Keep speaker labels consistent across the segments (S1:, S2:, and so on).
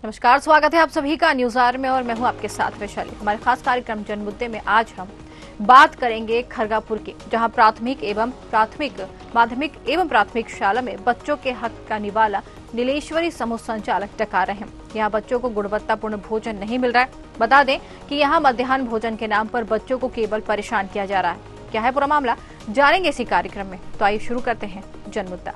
S1: नमस्कार, स्वागत है आप सभी का न्यूज आवर में और मैं हूं आपके साथ वैशाली। हमारे खास कार्यक्रम जन मुद्दे में आज हम बात करेंगे खरगापुर की, जहां माध्यमिक एवं प्राथमिक शाला में बच्चों के हक का निवाला नीलेश्वरी समूह संचालक डका रहे हैं। यहाँ बच्चों को गुणवत्तापूर्ण भोजन नहीं मिल रहा है। बता दें कि यहाँ मध्याह्न भोजन के नाम पर बच्चों को केवल परेशान किया जा रहा है। क्या है पूरा मामला, जानेंगे इसी कार्यक्रम में। तो आइए शुरू करते हैं जन मुद्दा।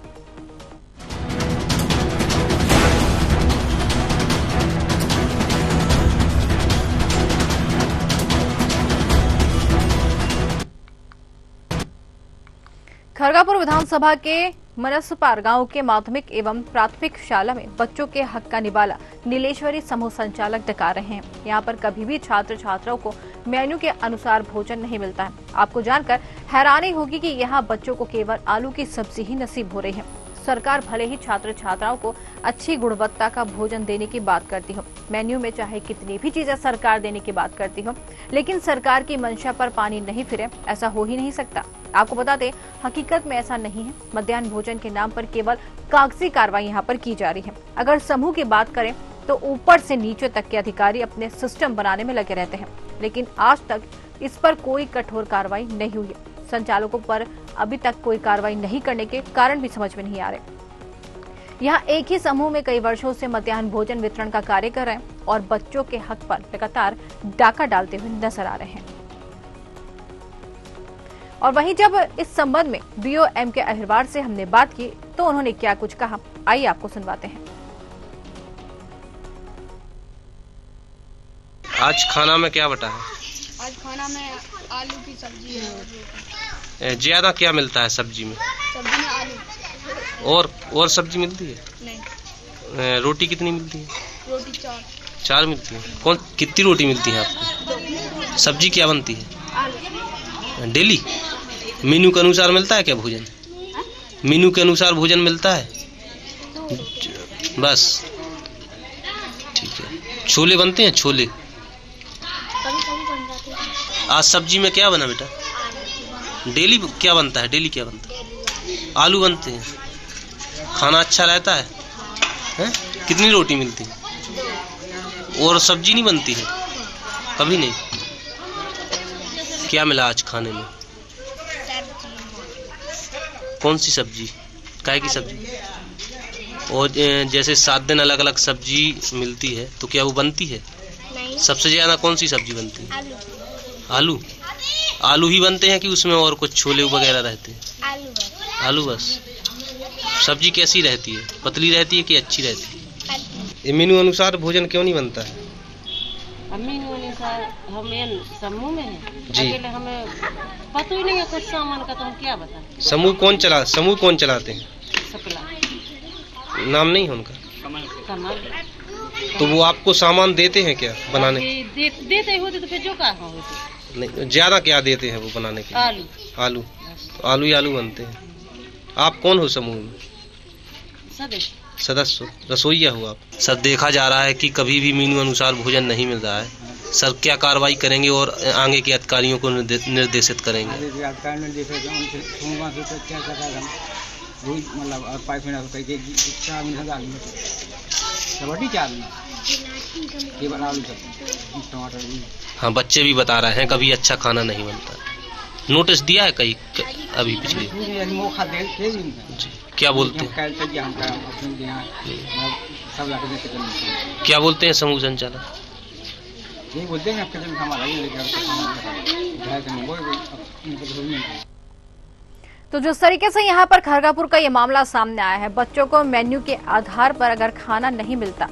S1: खरगापुर विधानसभा के मनसपार गांव के माध्यमिक एवं प्राथमिक शाला में बच्चों के हक का निवाला नीलेश्वरी समूह संचालक डका रहे हैं। यहां पर कभी भी छात्र छात्राओं को मेन्यू के अनुसार भोजन नहीं मिलता है। आपको जानकर हैरानी होगी कि यहां बच्चों को केवल आलू की सब्जी ही नसीब हो रही है। सरकार भले ही छात्र छात्राओं को अच्छी गुणवत्ता का भोजन देने की बात करती हो, मेन्यू में चाहे कितनी भी चीजें सरकार देने की बात करती हो, लेकिन सरकार की मंशा पर पानी नहीं फिरे, ऐसा हो ही नहीं सकता। आपको बता दें, हकीकत में ऐसा नहीं है। मध्याह्न भोजन के नाम पर केवल कागजी कार्रवाई यहाँ पर की जा रही है। अगर समूह की बात करें तो ऊपर से नीचे तक के अधिकारी अपने सिस्टम बनाने में लगे रहते हैं, लेकिन आज तक इस पर कोई कठोर कार्रवाई नहीं हुई है। संचालकों पर अभी तक कोई कार्रवाई नहीं करने के कारण भी समझ में नहीं आ रहे। यहाँ एक ही समूह में कई वर्षों से मध्याह्न भोजन वितरण का कार्य कर रहे हैं और बच्चों के हक पर लगातार डाका डालते हुए नजर आ रहे हैं। और वहीं जब इस संबंध में बीओ एम.के. अहिरवार से हमने बात की तो उन्होंने क्या कुछ कहा, आइए आपको सुनवाते हैं।
S2: आज खाना में क्या बटा है?
S3: आज खाना में आलू की सब्जी है।
S2: ज्यादा क्या मिलता है सब्जी में?
S3: सब्जी में आलू
S2: और सब्जी मिलती है?
S3: नहीं।
S2: रोटी कितनी मिलती है?
S3: रोटी
S2: 4 मिलती है। कितनी रोटी मिलती है आपको? सब्जी क्या बनती है?
S3: आलू।
S2: डेली मेनू के अनुसार मिलता है क्या भोजन? मेनू के अनुसार भोजन मिलता है? बस ठीक है। छोले बनते हैं? छोले
S3: कभी बन जाते हैं।
S2: आज सब्जी में क्या बना बेटा? डेली क्या बनता है? डेली क्या बनता है? आलू बनते हैं। खाना अच्छा रहता है? हैं? कितनी रोटी मिलती है? और सब्जी नहीं बनती है? कभी नहीं। क्या मिला आज खाने में? कौन सी सब्जी? काय की सब्जी? और जैसे 7 दिन अलग अलग सब्जी मिलती है तो क्या वो बनती है?
S3: नहीं।
S2: सबसे ज्यादा कौन सी सब्जी बनती है?
S3: आलू।
S2: आलू ही बनते हैं कि उसमें और कुछ छोले वगैरह रहते हैं? आलू बस। सब्जी कैसी रहती है? पतली रहती है कि अच्छी रहती है? ये मेनू अनुसार भोजन क्यों नहीं बनता है?
S4: मेनू अनुसार हम समूह में हैं
S2: जी।
S4: अकेले हमें पता ही नहीं है कुछ सामान का, तो हम क्या बताएं।
S2: समूह कौन चलाते हैं?
S4: सप्लाई
S2: नाम नहीं है उनका?
S4: कमल।
S2: तो वो आपको सामान देते हैं क्या बनाने?
S4: देते होते तो फिर जो कहा होते।
S2: नहीं, ज्यादा क्या देते हैं वो बनाने के? आलू। तो आलू ही आलू बनते हैं। आप कौन हो समूह में? सदस्य रसोईया हो आप? सर, देखा जा रहा है कि कभी भी मेनू अनुसार भोजन नहीं मिल रहा है। सर, क्या कार्रवाई करेंगे और आगे के अधिकारियों को निर्देशित करेंगे? हाँ, बच्चे भी बता रहे हैं कभी अच्छा खाना नहीं बनता। नोटिस दिया है कहीं अभी पिछले? जी। क्या बोलते हैं? क्या बोलते हैं समूह संचालक?
S5: यही बोलते हैं
S1: तो जिस तरीके से यहाँ पर खरगापुर का ये मामला सामने आया है, बच्चों को मेन्यू के आधार पर अगर खाना नहीं मिलता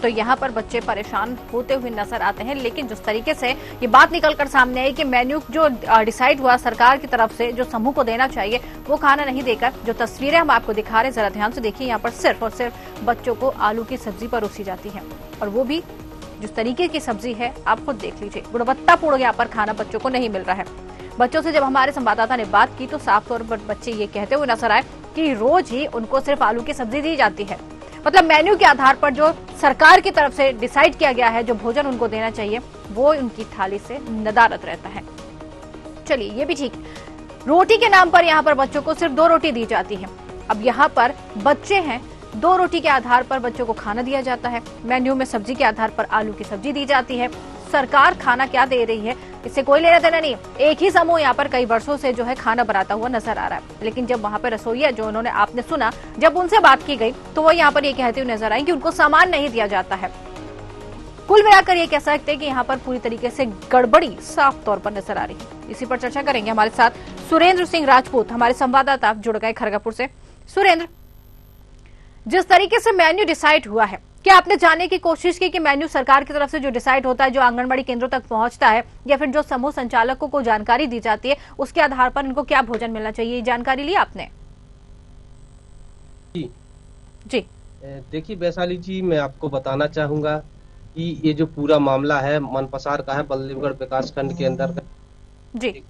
S1: तो यहाँ पर बच्चे परेशान होते हुए नजर आते हैं। लेकिन जिस तरीके से ये बात निकलकर सामने आई कि मेन्यू जो डिसाइड हुआ सरकार की तरफ से, जो समूह को देना चाहिए वो खाना नहीं देकर, जो तस्वीरें हम आपको दिखा रहे हैं, जरा ध्यान से देखिए। यहाँ पर सिर्फ और सिर्फ बच्चों को आलू की सब्जी परोसी जाती है, और वो भी जिस तरीके की सब्जी है आप खुद देख लीजिए। गुणवत्तापूर्ण यहाँ पर खाना बच्चों को नहीं मिल रहा है। बच्चों से जब हमारे संवाददाता ने बात की तो साफ तौर पर बच्चे ये कहते हुए नजर आए कि रोज ही उनको सिर्फ आलू की सब्जी दी जाती है। मतलब मेन्यू के आधार पर जो सरकार की तरफ से डिसाइड किया गया है, जो भोजन उनको देना चाहिए, वो उनकी थाली से नदारद रहता है। चलिए ये भी ठीक। रोटी के नाम पर यहाँ पर बच्चों को सिर्फ 2 रोटी दी जाती है। अब यहाँ पर बच्चे हैं 2 रोटी के आधार पर बच्चों को खाना दिया जाता है। मेन्यू में सब्जी के आधार पर आलू की सब्जी दी जाती है। सरकार खाना क्या दे रही है इससे कोई लेना देना नहीं। एक ही समूह यहाँ पर कई वर्षों से जो है खाना बनाता हुआ नजर आ रहा है, लेकिन जब वहाँ पर रसोइया जो उन्होंने आपने सुना, जब उनसे बात की गई तो वो यहाँ पर ये कहते हुए नजर आई कि उनको सामान नहीं दिया जाता है। कुल मिलाकर ये कह सकते हैं कि यहाँ पर पूरी तरीके से गड़बड़ी साफ तौर पर नजर आ रही है। इसी पर चर्चा करेंगे। हमारे साथ सुरेंद्र सिंह राजपूत हमारे संवाददाता जुड़ गए खड़गपुर से। सुरेंद्र, जिस तरीके से मेन्यू डिसाइड हुआ है, क्या आपने जानने की कोशिश की कि मेन्यू सरकार की तरफ से जो डिसाइड होता है, जो आंगनबाड़ी केंद्रों तक पहुंचता है, या फिर जो समूह संचालकों को जानकारी दी जाती है, उसके आधार पर इनको क्या भोजन मिलना चाहिए, ये जानकारी ली आपने? जी
S6: देखिए वैशाली जी, मैं आपको बताना चाहूंगा कि ये जो पूरा मामला है मनपसार का है, बल्लभगढ़ विकास खंड के अंदर
S1: जी।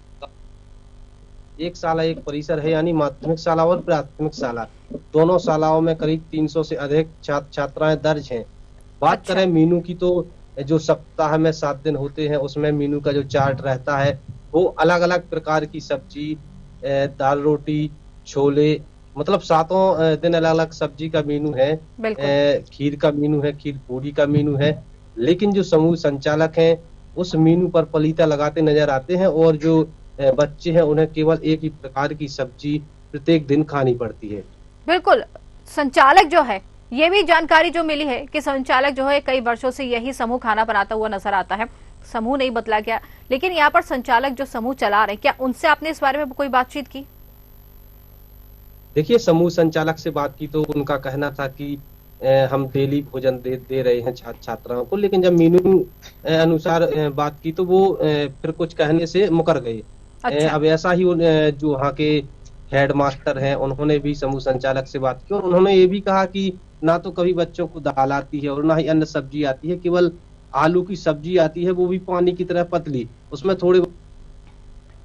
S6: एक शाला एक परिसर है, यानी माध्यमिक शाला और प्राथमिक शाला, दोनों शालाओं में करीब 300 से अधिक छात्र छात्राएं दर्ज हैं। बात करें मीनू की तो जो सप्ताह में 7 दिन होते हैं उसमें मीनू का जो चार्ट रहता है वो अलग अलग प्रकार की सब्जी, दाल रोटी, छोले, मतलब 7 दिन अलग अलग सब्जी का मीनू है। खीर का मीनू है, खीर पूरी का मीनू है। लेकिन जो समूह संचालक हैं उस मीनू पर पलीता लगाते नजर आते हैं और जो बच्चे हैं उन्हें केवल एक ही प्रकार की सब्जी प्रत्येक दिन खानी पड़ती है।
S1: बिल्कुल, संचालक जो है, ये भी जानकारी जो मिली है कि संचालक जो है कई वर्षों से यही समूह खाना बनाता हुआ नजर आता है। समूह नहीं बदला गया, लेकिन यहाँ पर संचालक जो समूह चला रहे, क्या उनसे आपने इस बारे में कोई बातचीत की?
S6: देखिए, समूह संचालक से बात की तो उनका कहना था कि हम डेली भोजन दे रहे हैं छात्र छात्राओं को, लेकिन जब मीनू अनुसार बात की तो वो फिर कुछ कहने से मुकर गए। अब ऐसा ही जो वहाँ के हेड मास्टर हैं उन्होंने भी समूह संचालक से बात की और उन्होंने ये भी कहा कि ना तो कभी बच्चों को दाल आती है और ना ही अन्य सब्जी आती है, केवल आलू की सब्जी आती है, वो भी पानी की तरह पतली, उसमें थोड़े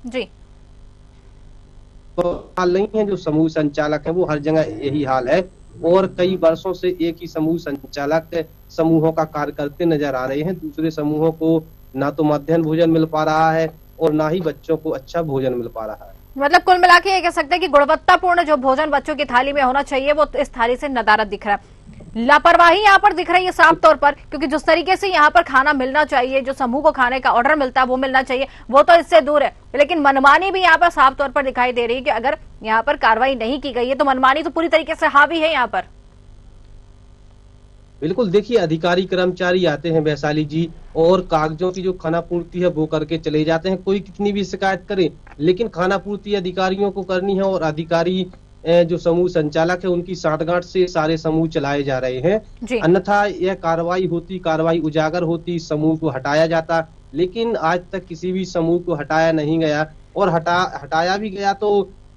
S1: जी
S6: तो हाल नहीं है। जो समूह संचालक है वो हर जगह यही हाल है और कई वर्षों से एक ही समूह संचालक समूहों का कार्य करते नजर आ रहे हैं। दूसरे समूहों को ना तो मध्याह्न भोजन मिल पा रहा है और ना ही बच्चों को अच्छा भोजन मिल पा रहा है।
S1: मतलब कुल मिला के ये कह सकते हैं कि गुणवत्तापूर्ण जो भोजन बच्चों की थाली में होना चाहिए वो इस थाली से नदारद दिख रहा है। लापरवाही यहाँ पर दिख रही है साफ तौर पर, क्योंकि जिस तरीके से यहाँ पर खाना मिलना चाहिए, जो समूह को खाने का ऑर्डर मिलता है वो मिलना चाहिए, वो तो इससे दूर है। लेकिन मनमानी भी यहाँ पर साफ तौर पर दिखाई दे रही है कि अगर यहाँ पर कार्रवाई नहीं की गई है तो मनमानी तो पूरी तरीके से हावी है यहाँ पर।
S6: बिल्कुल, देखिए अधिकारी कर्मचारी आते हैं वैशाली जी और कागजों की जो खाना पूर्ति है वो करके चले जाते हैं। कोई कितनी भी शिकायत करे, लेकिन खाना पूर्ति अधिकारियों को करनी है और अधिकारी जो समूह संचालक है उनकी साठगांठ से सारे समूह चलाए जा रहे हैं। अन्यथा यह कार्रवाई उजागर होती, समूह को हटाया जाता, लेकिन आज तक किसी भी समूह को हटाया नहीं गया और हटाया भी गया तो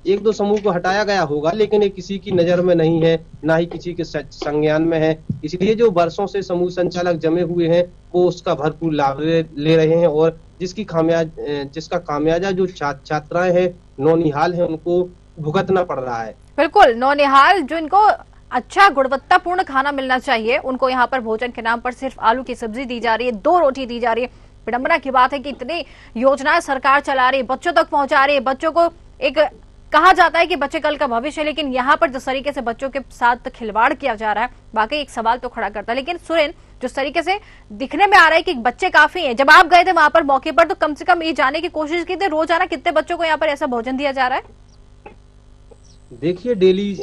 S6: 1-2 समूह को हटाया गया होगा, लेकिन ये किसी की नजर में नहीं है, ना ही किसी के संज्ञान में है। इसलिए जो वर्षों से समूह संचालक जमे हुए हैं वो उसका भरपूर लाभ ले रहे हैं और जिसका खामियाजा जो छात्राएं हैं, नौनिहाल है, उनको भुगतना पड़ रहा है।
S1: बिल्कुल, नौनिहाल जो इनको अच्छा गुणवत्तापूर्ण खाना मिलना चाहिए, उनको यहाँ पर भोजन के नाम पर सिर्फ आलू की सब्जी दी जा रही है, 2 रोटी दी जा रही है। विडंबना की बात है कि इतनी योजनाएं सरकार चला रही है, बच्चों तक पहुंचा रही है, बच्चों को एक कहा जाता है कि बच्चे कल का भविष्य है, लेकिन यहाँ पर जिस तरीके से बच्चों के साथ खिलवाड़ किया जा रहा है वाकई एक सवाल तो खड़ा करता है। लेकिन सुरेन, जिस तरीके से दिखने में आ रहा है कि बच्चे काफी हैं, जब आप गए थे वहां पर मौके पर तो कम से कम ये जानने की कोशिश की थी रोजाना कितने बच्चों को यहाँ पर ऐसा भोजन दिया जा रहा है?
S6: देखिए, डेली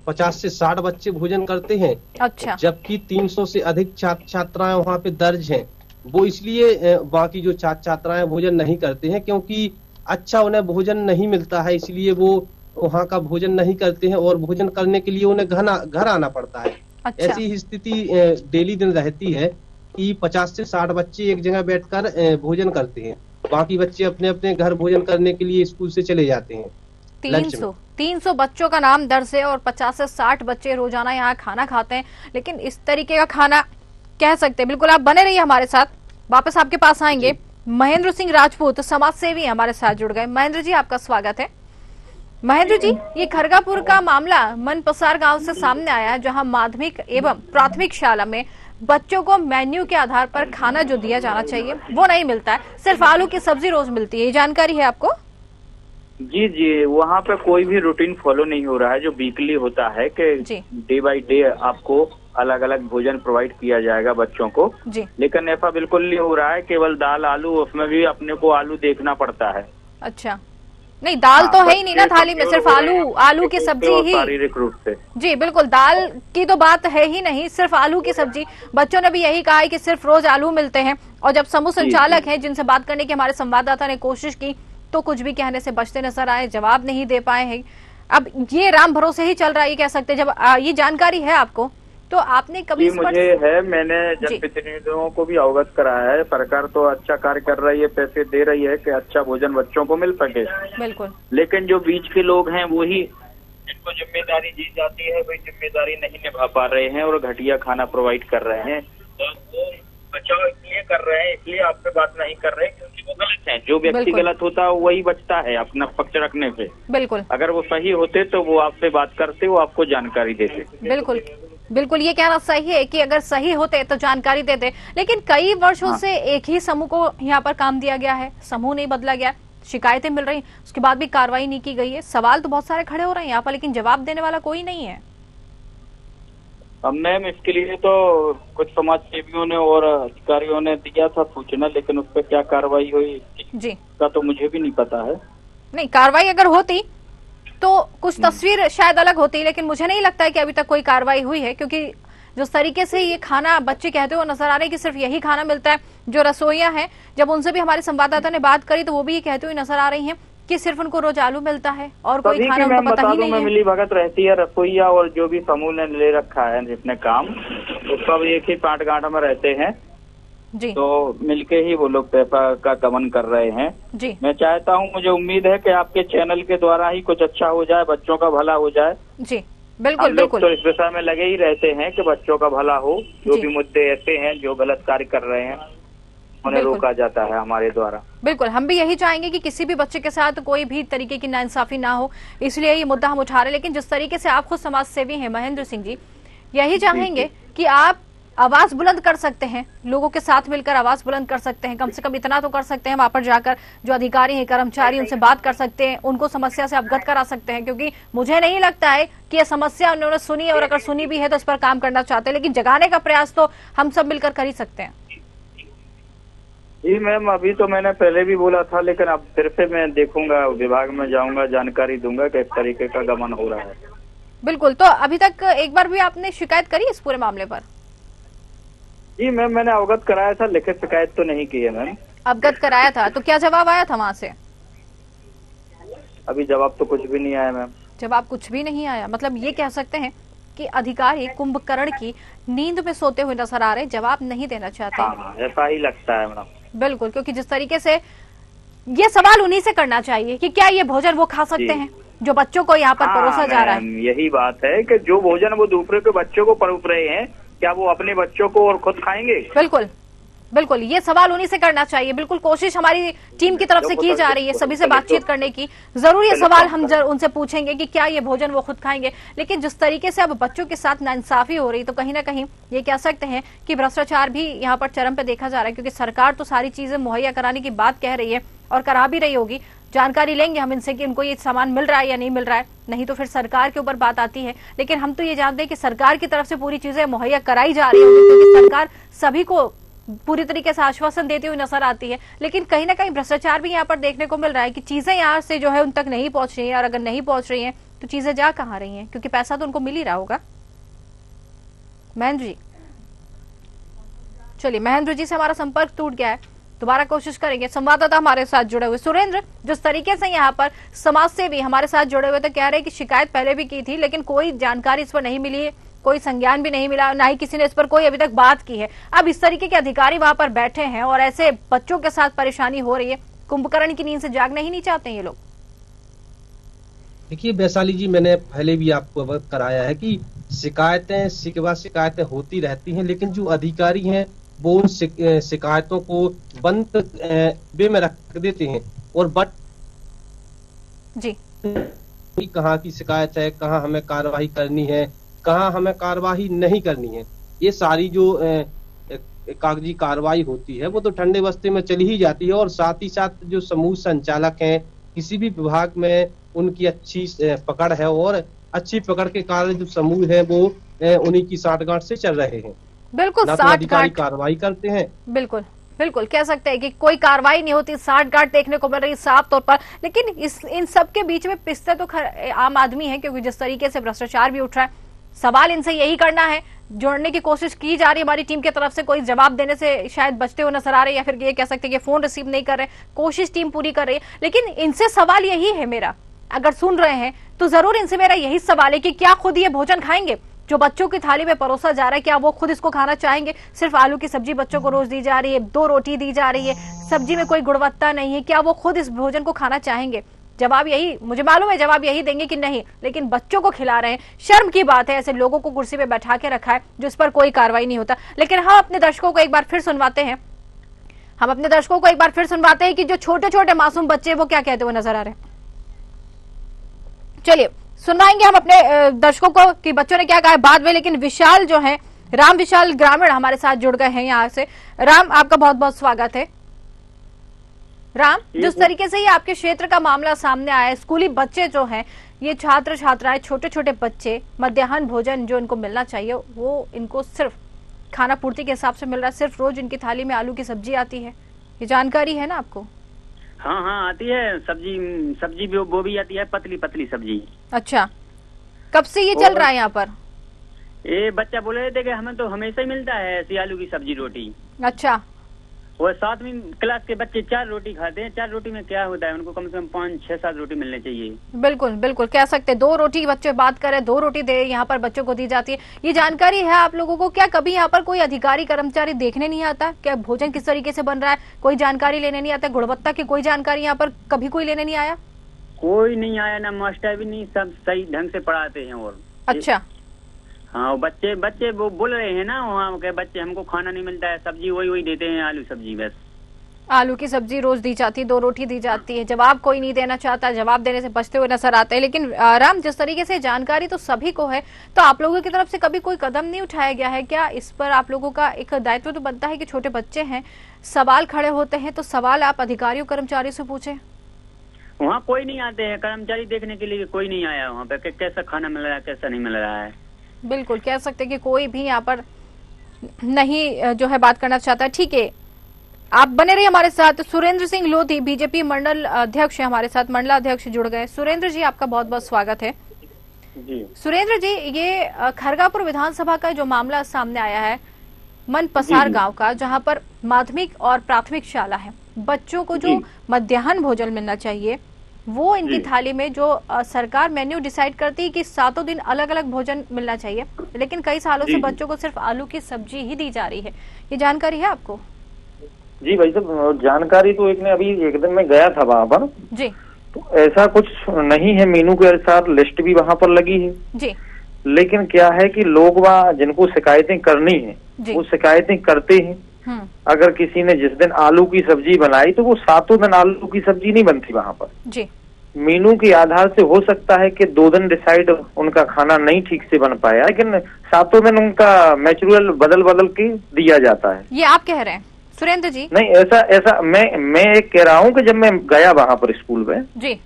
S6: 50 से 60 बच्चे भोजन करते हैं।
S1: अच्छा।
S6: जबकि 300 से अधिक छात्राएं वहाँ पे दर्ज हैं। वो इसलिए बाकी जो छात्राएं भोजन नहीं करते हैं क्योंकि अच्छा उन्हें भोजन नहीं मिलता है, इसलिए वो वहाँ का भोजन नहीं करते हैं और भोजन करने के लिए उन्हें घर आना पड़ता है। अच्छा। ऐसी स्थिति डेली दिन रहती है कि 50 से 60 बच्चे एक जगह बैठकर भोजन करते हैं, बाकी बच्चे अपने अपने घर भोजन करने के लिए स्कूल से चले जाते हैं।
S1: 300 बच्चों का नाम दर्ज है और 50 से 60 बच्चे रोजाना यहाँ खाना खाते हैं, लेकिन इस तरीके का खाना कह सकते हैं। बिल्कुल, आप बने रहिए हमारे साथ, वापस आपके पास आएंगे। महेंद्र सिंह राजपूत समाज सेवी हमारे साथ जुड़ गए। महेंद्र जी, आपका स्वागत है। महेंद्र जी, ये खड़गापुर का मामला मनपसार गांव से सामने आया है, जहां माध्यमिक एवं प्राथमिक शाला में बच्चों को मेन्यू के आधार पर खाना जो दिया जाना चाहिए वो नहीं मिलता है, सिर्फ आलू की सब्जी रोज मिलती है। ये जानकारी है आपको?
S7: जी जी, वहाँ पे कोई भी रूटीन फॉलो नहीं हो रहा है। जो वीकली होता है कि
S1: जी
S7: डे बाय डे आपको अलग अलग भोजन प्रोवाइड किया जाएगा बच्चों को,
S1: जी।
S7: लेकिन ऐसा बिल्कुल नहीं हो रहा है। केवल दाल आलू, उसमें भी अपने को आलू देखना पड़ता है।
S1: अच्छा, नहीं दाल तो है ही नहीं ना थाली में, सिर्फ आलू की सब्जी ही।
S7: शारीरिक रूप से
S1: जी बिल्कुल, दाल की तो बात है ही नहीं, सिर्फ आलू की सब्जी। बच्चों ने भी यही कहा है कि सिर्फ रोज आलू मिलते हैं। और जब समूह संचालक हैं जिनसे बात करने की हमारे संवाददाता ने कोशिश की तो कुछ भी कहने से बचते नजर आए, जवाब नहीं दे पाए हैं। अब ये राम भरोसे ही चल रहा है, ये कह सकते हैं। जब ये जानकारी है आपको तो आपने कभी
S7: मुझे है, मैंने जनप्रतिनिधियों को भी अवगत कराया है। सरकार तो अच्छा कार्य कर रही है, पैसे दे रही है कि अच्छा भोजन बच्चों को मिल सके,
S1: बिल्कुल,
S7: लेकिन जो बीच के लोग हैं वही जिनको जिम्मेदारी दी जाती है वही जिम्मेदारी नहीं निभा पा रहे हैं और घटिया खाना प्रोवाइड कर रहे हैं। और वो बचाव इसलिए कर रहे हैं, इसलिए आपसे बात नहीं कर रहे क्योंकि वो गलत है। जो व्यक्ति गलत होता है वही बचता है अपना पक्ष रखने से।
S1: बिल्कुल,
S7: अगर वो सही होते तो वो आपसे बात करते, वो आपको जानकारी देते।
S1: बिल्कुल बिल्कुल, ये कहना सही है कि अगर सही होते तो जानकारी देते। लेकिन कई वर्षों से एक ही समूह को यहाँ पर काम दिया गया है, समूह नहीं बदला गया, शिकायतें मिल रही, उसके बाद भी कार्रवाई नहीं की गई है। सवाल तो बहुत सारे खड़े हो रहे हैं यहाँ पर, लेकिन जवाब देने वाला कोई नहीं है।
S7: अब मैम इसके लिए तो कुछ समाज सेवियों ने और अधिकारियों ने दिया था सूचना, लेकिन उस पर क्या कार्रवाई हुई
S1: जी
S7: का तो मुझे भी नहीं पता है।
S1: नहीं, कार्रवाई अगर होती तो कुछ तस्वीर शायद अलग होती, लेकिन मुझे नहीं लगता है कि अभी तक कोई कार्रवाई हुई है। क्योंकि जिस तरीके से ये खाना बच्चे कहते हुए नजर आ रहे हैं कि सिर्फ यही खाना मिलता है। जो रसोइयां हैं, जब उनसे भी हमारे संवाददाता ने बात करी तो वो भी ये कहते हुए नजर आ रही हैं कि सिर्फ उनको रोज आलू मिलता है और कोई खाना उनको पता ही नहीं है।
S7: मिली भगत रहती है रसोईया और जो भी समूह ने ले रखा है जिसने काम, वो सब एक ही पाट गांठ में रहते हैं
S1: जी।
S7: तो मिलके ही वो लोग पैसा का गमन कर रहे हैं
S1: जी।
S7: मैं चाहता हूँ, मुझे उम्मीद है कि आपके चैनल के द्वारा ही कुछ अच्छा हो जाए, बच्चों का भला हो जाए।
S1: जी बिल्कुल बिल्कुल,
S7: तो इस दिशा में लगे ही रहते हैं कि बच्चों का भला हो। जो भी मुद्दे ऐसे हैं जो गलत कार्य कर रहे हैं उन्हें रोका जाता है हमारे द्वारा।
S1: बिल्कुल, हम भी यही चाहेंगे कि किसी भी बच्चे के साथ कोई भी तरीके की नाइंसाफी ना हो, इसलिए ये मुद्दा हम उठा रहे हैं। लेकिन जिस तरीके से आप खुद समाज सेवी हैं महेंद्र सिंह जी, यही चाहेंगे कि आप आवाज बुलंद कर सकते हैं, लोगों के साथ मिलकर आवाज बुलंद कर सकते हैं। कम से कम इतना तो कर सकते हैं, वहां पर जाकर जो अधिकारी हैं, कर्मचारी, उनसे बात कर सकते हैं, उनको समस्या से अवगत करा सकते हैं। क्योंकि मुझे नहीं लगता है कि यह समस्या उन्होंने सुनी, और अगर सुनी भी है तो इस पर काम करना चाहते हैं। लेकिन जगाने का प्रयास तो हम सब मिलकर कर ही सकते हैं।
S7: जी मैम, अभी तो मैंने पहले भी बोला था, लेकिन अब फिर से मैं देखूंगा, विभाग में जाऊंगा, जानकारी दूंगा कि इस तरीके का गमन हो रहा है।
S1: बिल्कुल, तो अभी तक एक बार भी आपने शिकायत करी इस पूरे मामले पर?
S7: जी मैम, मैंने अवगत कराया था, लिखित शिकायत तो नहीं की है मैम।
S1: अवगत कराया था, तो क्या जवाब आया था वहां से?
S7: अभी जवाब तो कुछ भी नहीं आया मैम।
S1: जवाब कुछ भी नहीं आया, मतलब ये कह सकते हैं कि अधिकारी कुंभकर्ण की नींद में सोते हुए नजर आ रहे, जवाब नहीं देना चाहते।
S7: हाँ, ऐसा ही लगता है मैडम।
S1: बिल्कुल, क्योंकि जिस तरीके से ये सवाल उन्हीं से करना चाहिए कि क्या ये भोजन वो खा सकते हैं जो बच्चों को यहाँ पर परोसा जा रहा है।
S7: यही बात है कि जो भोजन वो दूसरे के बच्चों को परोस रहे हैं, क्या वो अपने बच्चों को और खुद खाएंगे?
S1: बिल्कुल बिल्कुल, ये सवाल उन्हीं से करना चाहिए। बिल्कुल कोशिश हमारी टीम की तरफ से की जा रही है सभी से बातचीत करने की। जरूर ये सवाल हम उनसे पूछेंगे कि क्या ये भोजन वो खुद खाएंगे। लेकिन जिस तरीके से अब बच्चों के साथ नाइंसाफी हो रही, तो कहीं ना कहीं ये कह सकते हैं कि भ्रष्टाचार भी यहाँ पर चरम पे देखा जा रहा है। क्योंकि सरकार तो सारी चीजें मुहैया कराने की बात कह रही है और करा भी रही होगी। जानकारी लेंगे हम इनसे कि उनको ये सामान मिल रहा है या नहीं मिल रहा है, नहीं तो फिर सरकार के ऊपर बात आती है। लेकिन हम तो ये जानते हैं कि सरकार की तरफ से पूरी चीजें मुहैया कराई जा रही होगी, क्योंकि सरकार सभी को पूरी तरीके से आश्वासन देती हुई नजर आती है। लेकिन कहीं ना कहीं भ्रष्टाचार भी यहाँ पर देखने को मिल रहा है कि चीजें यहाँ से जो है उन तक नहीं पहुंच रही है, और अगर नहीं पहुंच रही है तो चीजें जा कहाँ रही हैं, क्योंकि पैसा तो उनको मिल ही रहा होगा। महेंद्र जी, चलिए महेंद्र जी से हमारा संपर्क टूट गया है, दोबारा कोशिश करेंगे। संवाददाता हमारे साथ जुड़े हुए सुरेंद्र, जिस तरीके से यहाँ पर समाज सेवी हमारे साथ जुड़े हुए तो कह रहे हैं कि शिकायत पहले भी की थी, लेकिन कोई जानकारी इस पर नहीं मिली है, कोई संज्ञान भी नहीं मिला, ना ही किसी ने इस पर कोई अभी तक बात की है। अब इस तरीके के अधिकारी वहां पर बैठे हैं और ऐसे बच्चों के साथ परेशानी हो रही है, कुंभकर्ण की नींद से जागना ही नहीं चाहते ये लोग।
S6: देखिए वैशाली जी, मैंने पहले भी आपको अवगत कराया है कि शिकायतें होती रहती हैं, लेकिन जो अधिकारी हैं वो उन शिकायतों को बंद वे में रख देते हैं और बट
S1: जी
S6: कहाँ की शिकायत है, कहाँ हमें कार्रवाई करनी है, कहाँ हमें कार्रवाई नहीं करनी है, ये सारी जो कागजी कार्रवाई होती है वो तो ठंडे बस्ते में चली ही जाती है। और साथ ही साथ जो समूह संचालक हैं किसी भी विभाग में उनकी अच्छी पकड़ है और अच्छी पकड़ के कारण जो समूह है वो उन्हीं की साठगांठ से चल रहे हैं।
S1: बिल्कुल,
S6: ना तो अधिकारी कार्रवाई करते हैं।
S1: बिल्कुल बिल्कुल कह सकते हैं कि कोई कार्रवाई नहीं होती, साठगांठ देखने को मिल रही साफ तौर पर। लेकिन इन सब के बीच में पिसते तो आम आदमी है, क्योंकि जिस तरीके से भ्रष्टाचार भी उठ रहा है, सवाल इनसे यही करना है। जोड़ने की कोशिश की जा रही है हमारी टीम की तरफ से, कोई जवाब देने से शायद बचते हुए नजर आ रहे हैं, या फिर ये कह सकते हैं कि फोन रिसीव नहीं कर रहे। कोशिश टीम पूरी कर रही है, लेकिन इनसे सवाल यही है मेरा, अगर सुन रहे हैं तो जरूर इनसे मेरा यही सवाल है कि क्या खुद ये भोजन खाएंगे जो बच्चों की थाली में परोसा जा रहा है? क्या वो खुद इसको खाना चाहेंगे? सिर्फ आलू की सब्जी बच्चों को रोज दी जा रही है, 2 रोटी दी जा रही है, सब्जी में कोई गुणवत्ता नहीं है, क्या वो खुद इस भोजन को खाना चाहेंगे? जवाब यही, मुझे मालूम है जवाब यही देंगे कि नहीं, लेकिन बच्चों को खिला रहे हैं। शर्म की बात है, ऐसे लोगों को कुर्सी पे बैठा के रखा है जिस पर कोई कार्रवाई नहीं होता। लेकिन हम अपने दर्शकों को एक बार फिर सुनवाते हैं, कि जो छोटे छोटे मासूम बच्चे वो क्या कहते हुए नजर आ रहे हैं। चलिए सुनवाएंगे हम अपने दर्शकों को कि बच्चों ने क्या कहा है बाद में। लेकिन विशाल जो है, राम विशाल ग्रामीण हमारे साथ जुड़ गए हैं यहाँ से। राम, आपका बहुत बहुत स्वागत है। राम, जिस तरीके से ये आपके क्षेत्र का मामला सामने आया है, स्कूली बच्चे जो हैं, ये छात्र छात्राएं, छोटे छोटे बच्चे, मध्याह्न भोजन जो इनको मिलना चाहिए वो इनको सिर्फ खाना पूर्ति के हिसाब से मिल रहा है। सिर्फ रोज इनकी थाली में आलू की सब्जी आती है, ये जानकारी है ना आपको?
S8: हाँ आती है, सब्जी भी वो भी आती है, पतली पतली सब्जी।
S1: अच्छा, कब से ये चल रहा है यहाँ पर?
S8: ये बच्चा बोल रहे थे कि हमें तो हमेशा ही मिलता है ऐसी आलू की सब्जी रोटी।
S1: अच्छा,
S8: और 7वीं क्लास के बच्चे 4 रोटी खाते हैं। 4 रोटी में क्या होता है, उनको कम से कम 5, 6, 7 रोटी मिलने चाहिए।
S1: बिल्कुल बिल्कुल कह सकते हैं 2 रोटी बच्चे बात करें, 2 रोटी दे यहाँ पर बच्चों को दी जाती है। ये जानकारी है आप लोगों को? क्या कभी यहाँ पर कोई अधिकारी कर्मचारी देखने नहीं आता? क्या भोजन किस तरीके से बन रहा है कोई जानकारी लेने नहीं आता? गुणवत्ता की कोई जानकारी यहाँ पर कभी कोई लेने नहीं आया?
S8: कोई नहीं आया, ना मास्टर भी नहीं, सब सही ढंग से पढ़ाते हैं। और
S1: अच्छा,
S8: हाँ, बच्चे वो बोल रहे हैं ना वहाँ के बच्चे, हमको खाना नहीं मिलता है, सब्जी वही देते हैं, आलू सब्जी, बस
S1: आलू की सब्जी रोज दी जाती है, 2 रोटी दी जाती है। जवाब कोई नहीं देना चाहता, जवाब देने से बचते हुए नजर आते हैं। लेकिन राम, जिस तरीके से जानकारी तो सभी को है, तो आप लोगों की तरफ से कभी कोई कदम नहीं उठाया गया है क्या? इस पर आप लोगों का एक दायित्व तो बनता है कि छोटे बच्चे हैं, सवाल खड़े होते हैं, तो सवाल आप अधिकारियों कर्मचारियों से पूछे।
S8: वहाँ कोई नहीं आते हैं कर्मचारी देखने के लिए, कोई नहीं आया वहाँ पे कैसा खाना मिल रहा है, कैसा नहीं मिल रहा है।
S1: बिल्कुल कह सकते हैं कि कोई भी यहाँ पर नहीं जो है बात करना चाहता है। ठीक है, आप बने रहिए हमारे साथ। सुरेंद्र सिंह लोधी बीजेपी मंडल अध्यक्ष है हमारे साथ, मंडलाध्यक्ष जुड़ गए। सुरेंद्र जी, आपका बहुत बहुत स्वागत है।
S9: जी
S1: सुरेंद्र जी, ये खरगापुर विधानसभा का जो मामला सामने आया है, मनपसार गांव का, जहां पर माध्यमिक और प्राथमिक शाला है, बच्चों को जो मध्याह्न भोजन मिलना चाहिए वो इनकी थाली में जो सरकार मेन्यू डिसाइड करती है कि 7 दिन अलग अलग भोजन मिलना चाहिए, लेकिन कई सालों से बच्चों को सिर्फ आलू की सब्जी ही दी जा रही है। ये जानकारी है आपको?
S9: जी भाई साहब, जानकारी तो एक दिन मैं गया था वहाँ पर
S1: जी,
S9: तो ऐसा कुछ नहीं है, मेनू के अनुसार लिस्ट भी वहाँ पर लगी है
S1: जी।
S9: लेकिन क्या है कि लोग वहाँ जिनको शिकायतें करनी है वो शिकायतें करते हैं। अगर किसी ने जिस दिन आलू की सब्जी बनाई तो वो 7 दिन आलू की सब्जी नहीं बनती वहाँ पर
S1: जी।
S9: मेनू के आधार से हो सकता है कि 2 दिन डिसाइड उनका खाना नहीं ठीक से बन पाया, लेकिन 7 दिन उनका नेचुरल बदल के दिया जाता है।
S1: ये आप कह रहे हैं सुरेंद्र जी?
S9: नहीं, ऐसा मैं एक कह रहा हूँ कि जब मैं गया वहाँ पर स्कूल में
S1: जी,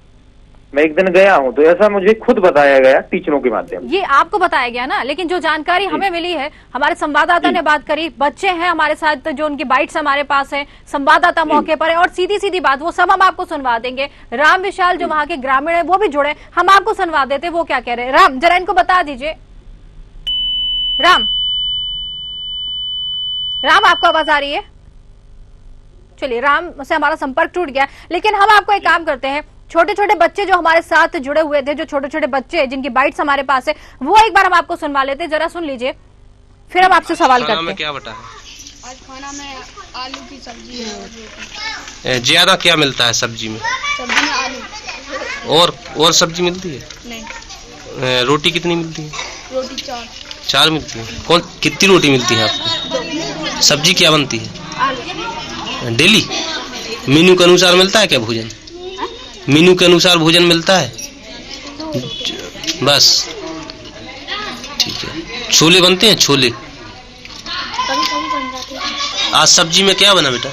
S9: मैं एक दिन गया हूँ तो ऐसा मुझे खुद बताया गया टीचरों के माध्यम से।
S1: ये आपको बताया गया ना, लेकिन जो जानकारी हमें मिली है, हमारे संवाददाता ने बात करी, बच्चे हैं हमारे साथ जो उनकी बाइट्स हमारे पास है, संवाददाता मौके पर है, और सीधी सीधी बात वो सब हम आपको सुनवा देंगे। राम विशाल जो वहाँ के ग्रामीण है वो भी जुड़े, हम आपको सुनवा देते वो क्या कह रहे हैं। राम, जरा इनको बता दीजिए। राम, आपको आवाज आ रही है? चलिए, राम से हमारा संपर्क टूट गया, लेकिन हम आपको एक काम करते हैं, छोटे छोटे बच्चे जो हमारे साथ जुड़े हुए थे, जो छोटे छोटे बच्चे जिनकी बाइट्स हमारे पास है, वो एक बार हम आपको सुनवा लेते हैं, जरा सुन लीजिए, फिर हम आपसे सवाल करते हैं।
S2: क्या बता है?
S3: आज खाना में आलू की सब्जी है।
S2: ज्यादा क्या मिलता है सब्जी में?
S3: सब्जी में आलू
S2: और सब्जी मिलती है?
S3: नहीं।
S2: रोटी कितनी मिलती है?
S3: रोटी
S2: 4 मिलती है। कितनी रोटी मिलती है आपको? सब्जी क्या बनती है?
S3: आलू।
S2: डेली मेन्यू के अनुसार मिलता है क्या भोजन? मेन्यू के अनुसार भोजन मिलता है बस? ठीक है। छोले बनते हैं? छोले
S3: कभी बन जाते हैं।
S2: आज सब्जी में क्या बना बेटा?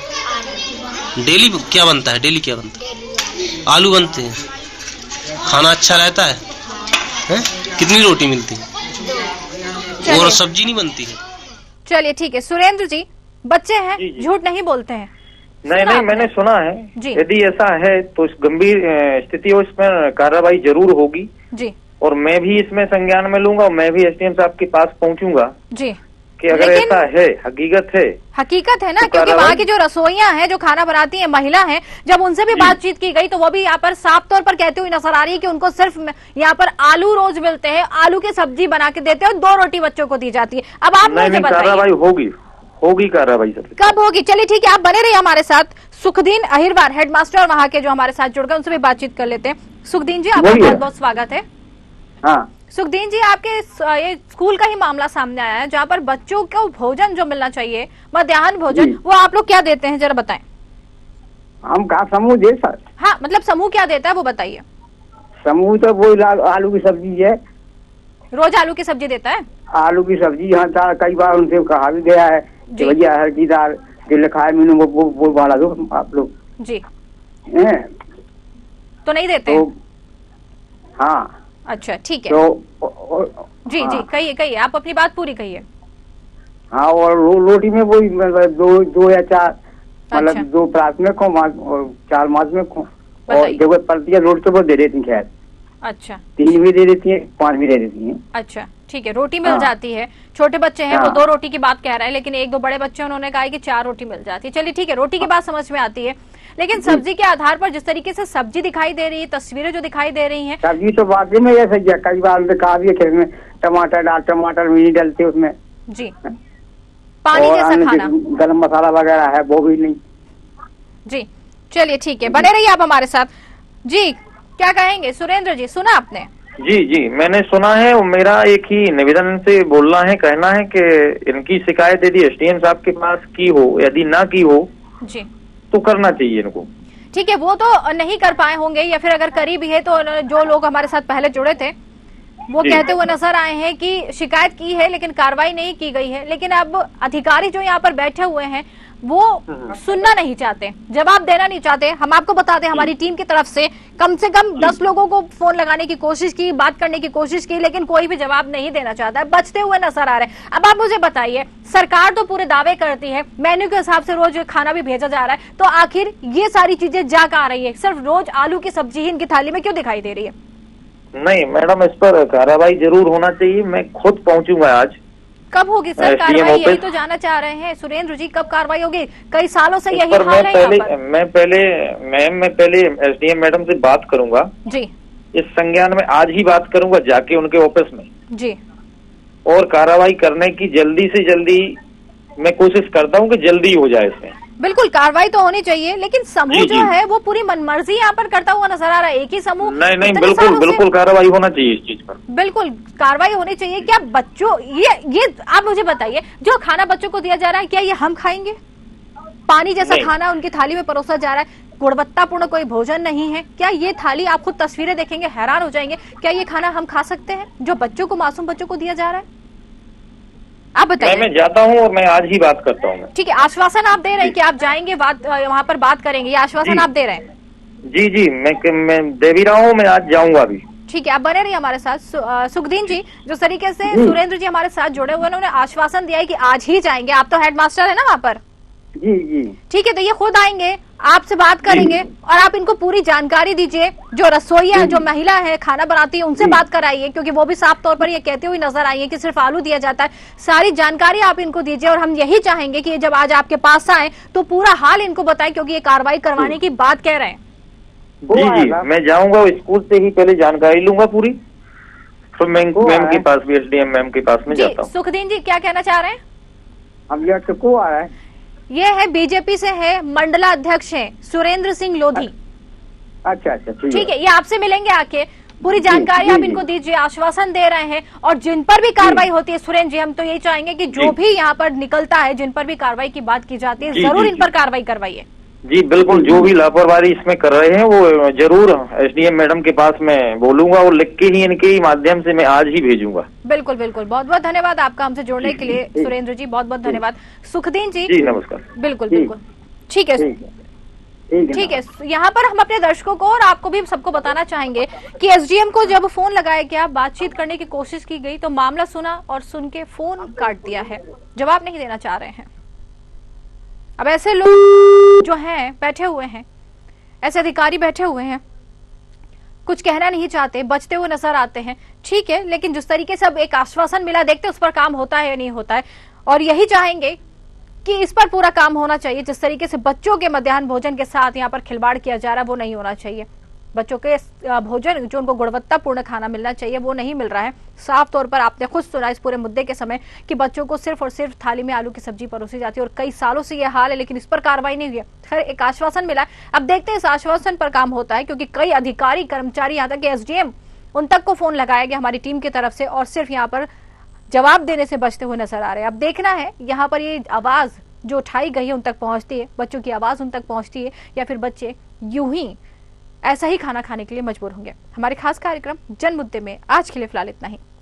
S2: डेली क्या बनता है? डेली क्या बनता है? आलू बनते हैं, खाना अच्छा रहता है, हैं? कितनी रोटी मिलती है और सब्जी नहीं बनती है।
S1: चलिए ठीक है सुरेंद्र जी, बच्चे हैं, झूठ नहीं बोलते हैं।
S9: नहीं, मैंने सुना है। यदि ऐसा है तो इस गंभीर स्थिति हो, इसमें कार्रवाई जरूर होगी जी, और मैं भी इसमें संज्ञान में लूंगा और मैं भी एसडीएम साहब के पास पहुंचूंगा जी, कि अगर ऐसा है, हकीकत है ना, क्योंकि वहाँ की जो रसोइयाँ हैं, जो खाना बनाती हैं, महिला हैं, जब उनसे भी बातचीत की गई तो वो भी यहाँ पर साफ तौर पर कहती हुई नजर आ रही है कि उनको सिर्फ यहाँ पर आलू रोज मिलते हैं, आलू की सब्जी बना के देते हैं और 2 रोटी बच्चों को दी जाती है। अब आप मुझे बताइए, कार्रवाई होगी कार्रवाई सर,
S1: कब होगी? चलिए ठीक है, आप बने रहिए हमारे साथ। सुखदीन अहिरवार हेडमास्टर और वहाँ के जो हमारे साथ जुड़ गए, उनसे भी बातचीत कर लेते हैं। सुखदीन जी, आपका बहुत बहुत स्वागत है।
S9: हाँ
S1: सुखदीन जी, आपके ये स्कूल का ही मामला सामने आया है, जहाँ पर बच्चों को भोजन जो मिलना चाहिए, मध्याह्न भोजन, वो आप लोग क्या देते हैं, जरा बताएं।
S5: हम का समूह दे सर?
S1: हाँ, मतलब समूह क्या देता है वो बताइए।
S5: समूह तो वो आलू की सब्जी है,
S1: रोज आलू की सब्जी देता है।
S5: आलू की सब्जी, यहाँ था कई बार उनसे कहा भी गया है कि भैया हर की दाल जो लिखा है मीनू वो वाला दो आप लोग जी,
S1: तो नहीं देते
S5: तो, हाँ
S1: अच्छा ठीक है,
S5: तो
S1: जी जी कहिए, आप अपनी बात पूरी कहिए।
S5: हाँ, और रोटी में वही 2 या 4, मतलब 2 प्राथमिक हो और 4 माध्यमिक हो, और जरूरत पड़ती है रोटी तो वो दे देती है, खैर
S1: अच्छा
S5: 3 भी दे देती है, 5 भी दे देती है।
S1: अच्छा ठीक है, रोटी मिल जाती है। छोटे बच्चे हैं वो 2 रोटी की बात कह रहे हैं, लेकिन 1-2 बड़े बच्चे उन्होंने कहा कि 4 रोटी मिल जाती है। चलिए ठीक है, रोटी की बात समझ में आती है, लेकिन सब्जी के आधार पर जिस तरीके से सब्जी दिखाई दे रही है, तस्वीरें जो दिखाई दे रही हैं,
S5: सब्जी तो वाकई में ऐसा ही है। कई बार कहा भी है में टमाटर भी नहीं डलते उसमें
S1: जी, पानी जैसा खाना,
S5: गरम मसाला वगैरह है वो भी नहीं
S1: जी। चलिए ठीक है, बने रहिए आप हमारे साथ जी। क्या कहेंगे सुरेंद्र जी, सुना आपने?
S9: जी, मैंने सुना है, और मेरा एक ही निवेदन से बोलना है, कहना है कि इनकी शिकायत यदि एसडीएम साहब के पास की हो, यदि ना की हो
S1: जी,
S9: तो करना चाहिए इनको।
S1: ठीक है, वो तो नहीं कर पाए होंगे, या फिर अगर करी भी है तो जो लोग हमारे साथ पहले जुड़े थे वो कहते हुए नजर आए हैं कि शिकायत की है लेकिन कार्रवाई नहीं की गई है। लेकिन अब अधिकारी जो यहाँ पर बैठे हुए हैं वो सुनना नहीं चाहते, जवाब देना नहीं चाहते। हम आपको बता दें, हमारी टीम की तरफ से कम 10 लोगों को फोन लगाने की कोशिश की, बात करने की कोशिश की, लेकिन कोई भी जवाब नहीं देना चाहता है, बचते हुए नजर आ रहे हैं। अब आप मुझे बताइए, सरकार तो पूरे दावे करती है, मेन्यू के हिसाब से रोज खाना भी भेजा जा रहा है, तो आखिर ये सारी चीजें जा कहाँ रही है? सिर्फ रोज आलू की सब्जी ही इनकी थाली में क्यों दिखाई दे रही है?
S9: नहीं मैडम, इस पर कार्रवाई जरूर होना चाहिए। मैं खुद पहुंचूंगा आज।
S1: कब होगी सर कार्रवाई, यही तो जानना चाह रहे हैं सुरेंद्र जी, कब कार्रवाई होगी? कई सालों से यही हाल है।
S9: मैं पहले एसडीएम मैडम से बात करूंगा जी, इस संज्ञान में आज ही बात करूंगा जाके उनके ऑफिस में जी, और कार्रवाई करने की जल्दी से जल्दी मैं कोशिश करता हूं कि जल्दी हो जाए इसमें।
S1: बिल्कुल कार्रवाई तो होनी चाहिए, लेकिन समूह जो है वो पूरी मनमर्जी यहाँ पर करता हुआ नजर आ रहा है। एक ही समूह
S9: नहीं बिल्कुल कार्रवाई होना चाहिए इस चीज पर, बिल्कुल
S1: कार्रवाई होनी चाहिए। क्या बच्चों ये आप मुझे बताइए, जो खाना बच्चों को दिया जा रहा है क्या ये हम खाएंगे? पानी जैसा खाना उनकी थाली में परोसा जा रहा है, गुणवत्तापूर्ण कोई भोजन नहीं है। क्या ये थाली, आप खुद तस्वीरें देखेंगे हैरान हो जाएंगे, क्या ये खाना हम खा सकते हैं जो बच्चों को, मासूम बच्चों को दिया जा रहा है? आप बताइए।
S9: मैं जाता हूँ और मैं आज ही बात करता हूँ।
S1: ठीक है, आश्वासन आप दे रहे हैं कि आप जाएंगे, वहाँ पर बात करेंगे, ये आश्वासन आप दे रहे हैं?
S9: जी मैं दे भी रहा हूँ, मैं आज जाऊंगा अभी।
S1: ठीक है, आप बने रहिए हमारे साथ। सुखदीन जी, जो तरीके से सुरेंद्र जी हमारे साथ जुड़े हुए, उन्होंने आश्वासन दिया है कि आज ही जाएंगे। आप तो हेडमास्टर है ना वहाँ पर?
S5: जी
S1: ठीक है, तो ये खुद आएंगे, आपसे बात करेंगे और आप इनको पूरी जानकारी दीजिए। जो रसोइया, जो महिला है खाना बनाती है, उनसे बात कराइए, क्योंकि वो भी साफ तौर पर ये कहते हुए नजर आई है कि सिर्फ आलू दिया जाता है। सारी जानकारी आप इनको दीजिए, और हम यही चाहेंगे कि जब आज आपके पास आए तो पूरा हाल इनको बताएं, क्योंकि ये कार्रवाई करवाने की बात कह रहे हैं।
S9: जी मैं जाऊंगा, स्कूल से ही पहले जानकारी लूंगा पूरी, तो मैम के पास भी, एसडीएम मैम के पास में जाता हूँ।
S1: सुखदीन जी क्या कहना चाह रहे हैं?
S5: अब ये को आ रहा है,
S1: ये है बीजेपी से है, मंडला अध्यक्ष हैं सुरेंद्र सिंह लोधी।
S5: अच्छा
S1: ठीक है, ये आपसे मिलेंगे आके, पूरी जानकारी आप इनको दीजिए, आश्वासन दे रहे हैं। और जिन पर भी कार्रवाई होती है सुरेंद्र जी, हम तो यही चाहेंगे कि जो भी यहाँ पर निकलता है, जिन पर भी कार्रवाई की बात की जाती है, जरूर इन पर कार्रवाई करवाइए।
S9: जी बिल्कुल, जो भी लापरवाही इसमें कर रहे हैं वो जरूर एसडीएम मैडम के पास मैं बोलूंगा, और लिख के ही इनके ही माध्यम से मैं आज ही भेजूंगा।
S1: बिल्कुल बहुत बहुत धन्यवाद आपका हमसे जुड़ने के लिए सुरेंद्र जी, बहुत बहुत धन्यवाद। सुखदीन जी
S9: नमस्कार।
S1: बिल्कुल ठीक है। ठीक है। यहाँ पर हम अपने दर्शकों को और आपको भी सबको बताना चाहेंगे कि एसडीएम को जब फोन लगाया गया, बातचीत करने की कोशिश की गई तो मामला सुना और सुन के फोन काट दिया है, जवाब नहीं देना चाह रहे हैं। अब ऐसे लोग जो हैं बैठे हुए हैं, ऐसे अधिकारी बैठे हुए हैं, कुछ कहना नहीं चाहते, बचते हुए नजर आते हैं, ठीक है, लेकिन जिस तरीके से अब एक आश्वासन मिला, देखते उस पर काम होता है या नहीं होता है। और यही चाहेंगे कि इस पर पूरा काम होना चाहिए। जिस तरीके से बच्चों के मध्याह्न भोजन के साथ यहाँ पर खिलवाड़ किया जा रहा है वो नहीं होना चाहिए। बच्चों के भोजन जो उनको गुणवत्तापूर्ण खाना मिलना चाहिए वो नहीं मिल रहा है। साफ तौर पर आपने खुद सुना इस पूरे मुद्दे के समय कि बच्चों को सिर्फ और सिर्फ थाली में आलू की सब्जी परोसी जाती है और कई सालों से ये हाल है, लेकिन इस पर कार्रवाई नहीं हुई है। खैर एक आश्वासन मिला, अब देखते हैं इस आश्वासन पर काम होता है, क्योंकि कई अधिकारी कर्मचारी यहाँ तक एसडीएम उन तक को फोन लगाया गया हमारी टीम की तरफ से और सिर्फ यहाँ पर जवाब देने से बचते हुए नजर आ रहे हैं। अब देखना है यहाँ पर ये आवाज जो उठाई गई है उन तक पहुंचती है, बच्चों की आवाज उन तक पहुंचती है, या फिर बच्चे यूं ही ऐसा ही खाना खाने के लिए मजबूर होंगे। हमारे खास कार्यक्रम जन मुद्दे में आज के लिए फिलहाल इतना ही।